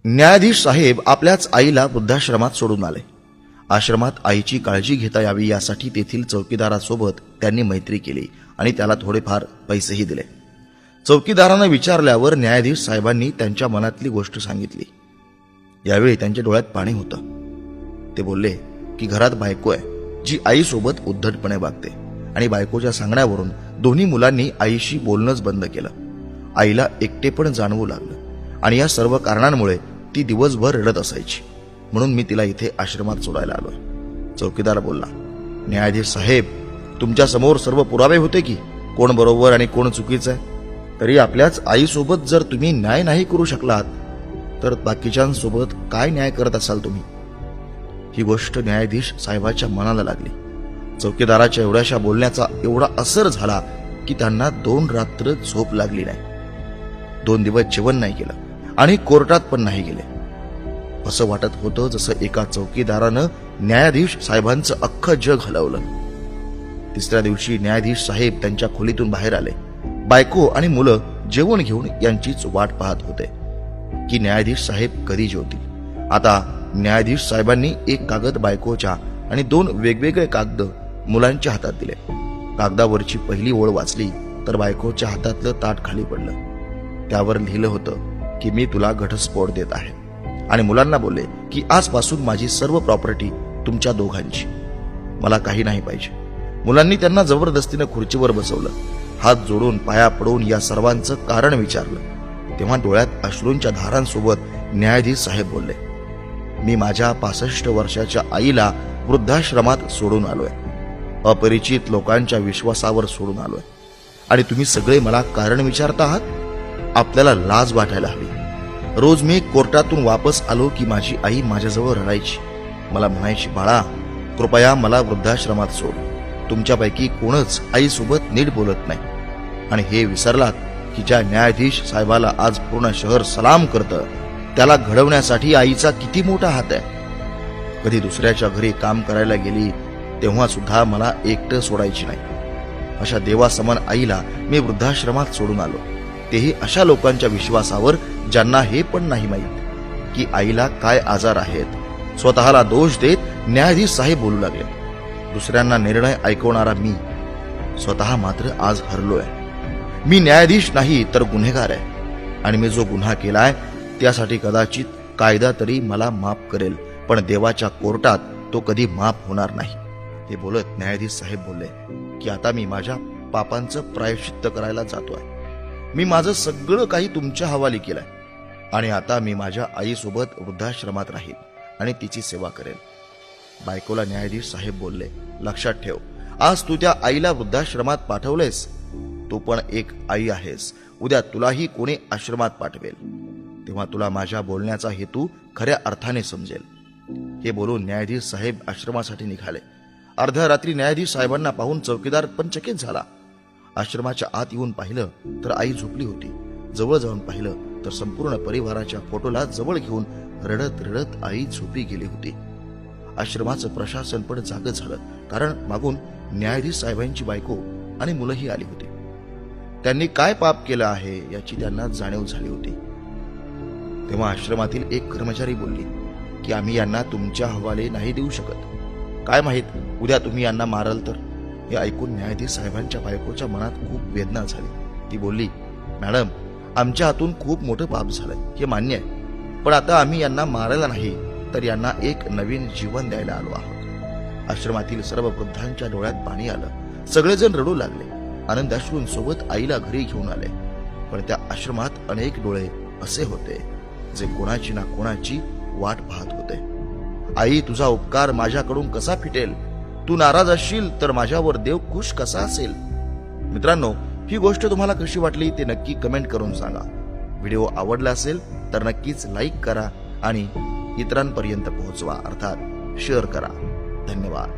न्यायाधीश साहेब आपल्याच आईला वृद्धाश्रमात सोडून आले. आश्रमात आईची काळजी घेता यावी यासाठी तेथील चौकीदारासोबत त्यांनी मैत्री केली आणि त्याला थोडेफार पैसेही दिले. चौकीदारानं विचारल्यावर न्यायाधीश साहेबांनी त्यांच्या मनातली गोष्ट सांगितली. यावेळी त्यांच्या डोळ्यात पाणी होतं. ते बोलले की घरात बायको आहे जी आईसोबत उद्धटपणे वागते आणि बायकोच्या सांगण्यावरून दोन्ही मुलांनी आईशी बोलणंच बंद केलं. आईला एकटेपण जाणवू लागलं आणि या सर्व कारणांमुळे ती दिवसभर रडत असायची. म्हणून मी तिला इथे आश्रमात सोडायला आलोय. चौकीदार बोलला, न्यायाधीश साहेब, तुमच्या समोर सर्व पुरावे होते की कोण बरोबर आणि कोण चुकीचं आहे. तरी आपल्याच आईसोबत जर तुम्ही न्याय नाही करू शकलात तर बाकीच्यांसोबत काय न्याय करत असाल तुम्ही. ही गोष्ट न्यायाधीश साहेबाच्या मनाला लागली. चौकीदाराच्या एवढ्याशा बोलण्याचा एवढा असर झाला की त्यांना 2 रात्र झोप लागली नाही. 2 दिवस जेवण नाही केलं आणि कोर्टात पण नाही गेले. असं वाटत होतं जसं एका चौकीदारानं न्यायाधीश साहेबांचं अख्खं जग हलवलं. 3ऱ्या दिवशी न्यायाधीश साहेब त्यांच्या खोलीतून बाहेर आले. बायको आणि मुलं जेवण घेऊन यांचीच वाट पाहत होते की न्यायाधीश साहेब कधी जेवतील. आता न्यायाधीश साहेबांनी एक कागद बायकोच्या आणि 2 वेगवेगळे कागद मुलांच्या हातात दिले. कागदावरची पहिली ओळ वाचली तर बायकोच्या हातातलं ताट खाली पडलं. त्यावर लिहिलं होतं की मी तुला घटस्फोट देत आहे आणि मुलांना बोलले की आजपासून माझी सर्व प्रॉपर्टी तुमच्या दोघांची, मला काही नाही पाहिजे. मुलांनी त्यांना जबरदस्तीनं खुर्चीवर बसवलं. हात जोडून पाया पडून या सर्वांचं कारण विचारलं. तेव्हा डोळ्यात अश्रूंच्या धारांसोबत न्यायाधीश साहेब बोलले, मी माझ्या 65 वर्षाच्या आईला वृद्धाश्रमात सोडून आलोय. अपरिचित लोकांच्या विश्वासावर सोडून आलोय आणि तुम्ही सगळे मला कारण विचारता आहात. आपल्याला लाज वाटायला हवी. रोज मी कोर्टातून वापस आलो की माझी आई माझ्याजवळ रडायची. मला म्हणायची, बाळा, कृपया मला वृद्धाश्रमात सोड. तुमच्यापैकी कोणच आईसोबत नीट बोलत नाही. आणि हे विसरलात की ज्या न्यायाधीश साहेबाला आज पूर्ण शहर सलाम करतं त्याला घडवण्यासाठी आईचा किती मोठा हात आहे. कधी दुसऱ्याच्या घरी काम करायला गेली तेव्हा सुद्धा मला एकटं सोडायची नाही. अशा देवासमान आईला मी वृद्धाश्रमात सोडून आलो, तेही अशा लोकांच्या विश्वासावर ज्यांना हे पण नाही माहीत की आईला काय आजार आहेत. स्वतःला दोष देत न्यायाधीश साहेब बोलू लागले, दुसऱ्यांना निर्णय ऐकवणारा मी स्वतः मात्र आज हरलोय. मी न्यायाधीश नाही तर गुन्हेगार आहे आणि मी जो गुन्हा केलाय त्यासाठी कदाचित कायदा तरी मला माफ करेल, पण देवाच्या कोर्टात तो कधी माफ होणार नाही. हे बोलत न्यायाधीश साहेब बोलले की आता मी माझ्या पापांचं प्रायश्चित्त करायला जातोय. मी माझं सगळं काही तुमच्या हवाली केलंय आणि आता मी माझ्या आईसोबत वृद्धाश्रमात राहील आणि तिची सेवा करेल. बायकोला न्यायाधीश साहेब बोलले, लक्षात ठेव, आज तू त्या आईला वृद्धाश्रमात पाठवलेस, तू पण एक आई आहेस. उद्या तुलाही कोणी आश्रमात पाठवेल, तेव्हा तुला माझ्या बोलण्याचा हेतू खऱ्या अर्थाने समजेल. हे बोलून न्यायाधीश साहेब आश्रमासाठी निघाले. अर्ध्या रात्री न्यायाधीश साहेबांना पाहून चौकीदार पण चकित झाला. आश्रमाच्या आत येऊन पाहिलं तर आई झोपली होती. जवळ जाऊन पाहिलं तर संपूर्ण परिवाराच्या फोटोला जवळ घेऊन रडत रडत आई झोपी गेली होती. आश्रमाचं प्रशासन पण जागं झालं, कारण मागून न्यायाधीश साहेबांची बायको आणि मुलंही आली होती. त्यांनी काय पाप केलं आहे याची त्यांना जाणीव झाली होती. तेव्हा आश्रमातील एक कर्मचारी बोलली की आम्ही यांना तुमच्या हवाले नाही देऊ शकत. काय माहित उद्या तुम्ही यांना माराल तर. हे ऐकून न्यायाधीश साहेबांच्या बायकोच्या मनात खूप वेदना झाली. ती बोलली, मॅडम, आमच्या हातून खूप मोठं पाप झालंय, हे मान्य आहे, पण आता आम्ही यांना मारायला नाही तर यांना एक नवीन जीवन द्यायला आलो आहोत. आश्रमातील सर्व वृद्धांच्या डोळ्यात पाणी आलं. सगळेजण रडू लागले. आनंदाश्रूंसोबत आईला घरी घेऊन आले. पण त्या आश्रमात अनेक डोळे असे होते जे कोणाची ना कोणाची वाट पाहत होते. आई, तुझा उपकार माझ्याकडून कसा फिटेल? तू नाराज असशील तर माझ्यावर देव खुश कसा असेल? मित्रांनो, ही गोष्ट तुम्हाला कशी वाटली ते नक्की कमेंट करून सांगा. व्हिडिओ आवडला असेल तर नक्कीच लाईक करा आणि इतरांपर्यंत पोहोचवा, अर्थात शेअर करा. धन्यवाद.